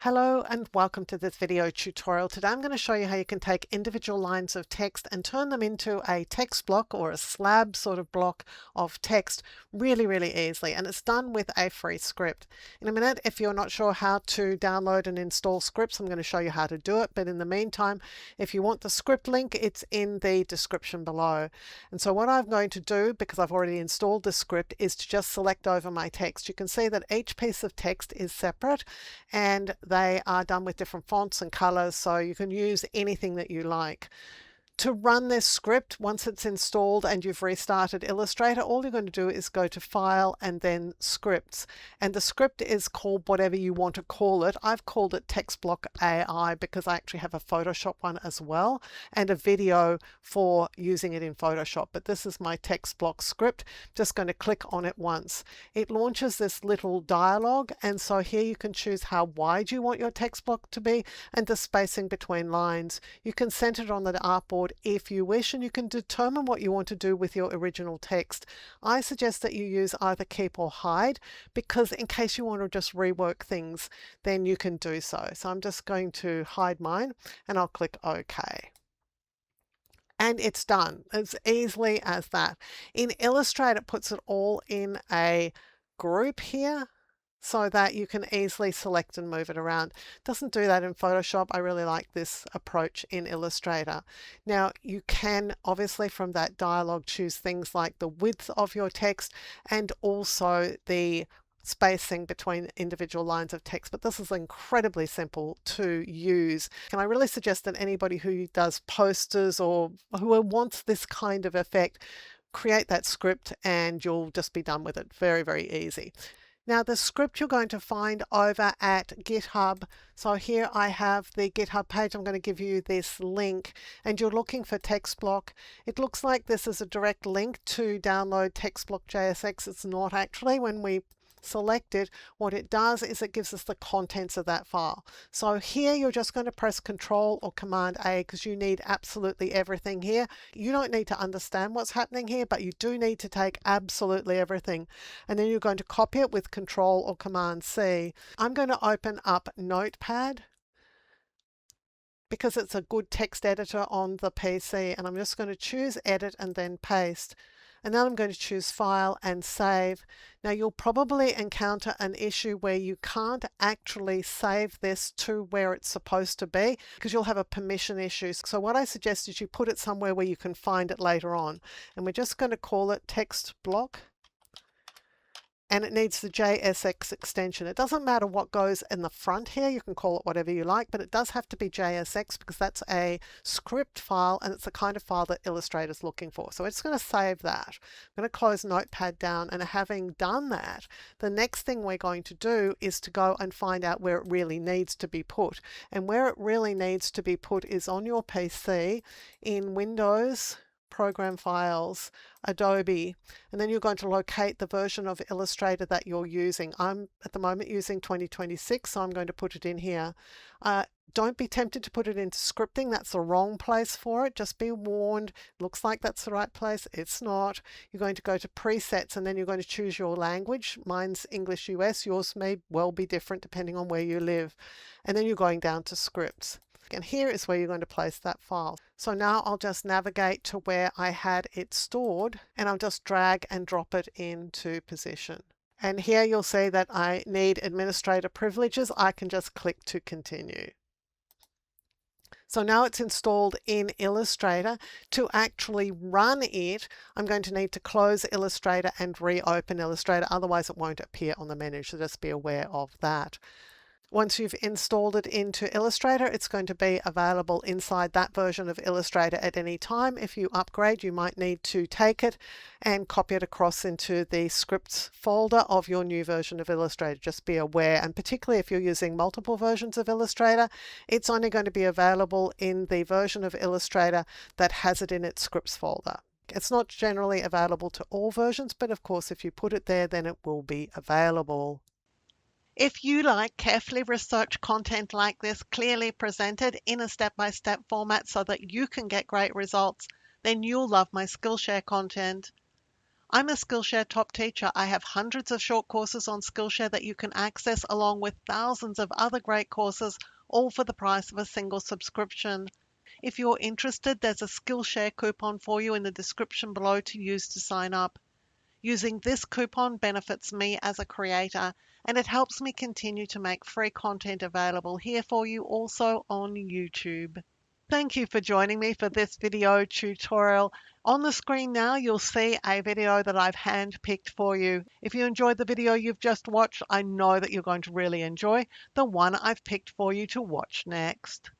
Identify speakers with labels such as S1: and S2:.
S1: Hello and welcome to this video tutorial. Today I'm going to show you how you can take individual lines of text and turn them into a text block or a slab sort of block of text really easily, and it's done with a free script. In a minute, if you're not sure how to download and install scripts, I'm going to show you how to do it, but in the meantime, if you want the script link, it's in the description below. And so what I'm going to do, because I've already installed the script, is to just select over my text. You can see that each piece of text is separate and they are done with different fonts and colors, so you can use anything that you like. To run this script, once it's installed and you've restarted Illustrator, all you're going to do is go to File and then Scripts. And the script is called whatever you want to call it. I've called it Text Block AI because I actually have a Photoshop one as well and a video for using it in Photoshop. But this is my text block script. Just going to click on it once. It launches this little dialog, and so here you can choose how wide you want your text block to be and the spacing between lines. You can center it on the artboard if you wish, and you can determine what you want to do with your original text. I suggest that you use either keep or hide, because in case you want to just rework things, then you can do so. So I'm just going to hide mine and I'll click OK. And it's done as easily as that. In Illustrator, it puts it all in a group here, so that you can easily select and move it around. It doesn't do that in Photoshop. I really like this approach in Illustrator. Now you can obviously from that dialog choose things like the width of your text and also the spacing between individual lines of text, but this is incredibly simple to use. And I really suggest that anybody who does posters or who wants this kind of effect, create that script and you'll just be done with it. Very easy. Now the script you're going to find over at GitHub. So here I have the GitHub page. I'm going to give you this link and you're looking for text block. It looks like this is a direct link to download text block JSX. It's not actually. When we select it, what it does is it gives us the contents of that file. So here you're just going to press Control or Command A because you need absolutely everything here. You don't need to understand what's happening here, but you do need to take absolutely everything. And then you're going to copy it with Control or Command C. I'm going to open up Notepad because it's a good text editor on the PC, and I'm just going to choose Edit and then Paste. And then I'm going to choose File and Save. Now you'll probably encounter an issue where you can't actually save this to where it's supposed to be because you'll have a permission issue. So what I suggest is you put it somewhere where you can find it later on. And we're just going to call it Text Block. And it needs the JSX extension. It doesn't matter what goes in the front here. You can call it whatever you like, but it does have to be JSX because that's a script file and it's the kind of file that Illustrator is looking for. So it's going to save that. I'm going to close Notepad down, and having done that, the next thing we're going to do is to go and find out where it really needs to be put. And where it really needs to be put is on your PC in Windows, Program Files, Adobe, and then you're going to locate the version of Illustrator that you're using. I'm at the moment using 2026, so I'm going to put it in here. Don't be tempted to put it into scripting. That's the wrong place for it. Just be warned. Looks like that's the right place. It's not. You're going to go to presets and then you're going to choose your language. Mine's English US. Yours may well be different depending on where you live. And then you're going down to scripts. And here is where you're going to place that file. So now I'll just navigate to where I had it stored and I'll just drag and drop it into position. And here you'll see that I need administrator privileges. I can just click to continue. So now it's installed in Illustrator. To actually run it, I'm going to need to close Illustrator and reopen Illustrator. Otherwise it won't appear on the menu, so just be aware of that. Once you've installed it into Illustrator, it's going to be available inside that version of Illustrator at any time. If you upgrade, you might need to take it and copy it across into the scripts folder of your new version of Illustrator. Just be aware, and particularly if you're using multiple versions of Illustrator, it's only going to be available in the version of Illustrator that has it in its scripts folder. It's not generally available to all versions, but of course if you put it there, then it will be available. If you like carefully researched content like this, clearly presented in a step-by-step format so that you can get great results, then you'll love my Skillshare content. I'm a Skillshare top teacher. I have hundreds of short courses on Skillshare that you can access along with thousands of other great courses, all for the price of a single subscription. If you're interested, there's a Skillshare coupon for you in the description below to use to sign up. Using this coupon benefits me as a creator, and it helps me continue to make free content available here for you also on YouTube. Thank you for joining me for this video tutorial. On the screen now, you'll see a video that I've hand-picked for you. If you enjoyed the video you've just watched, I know that you're going to really enjoy the one I've picked for you to watch next.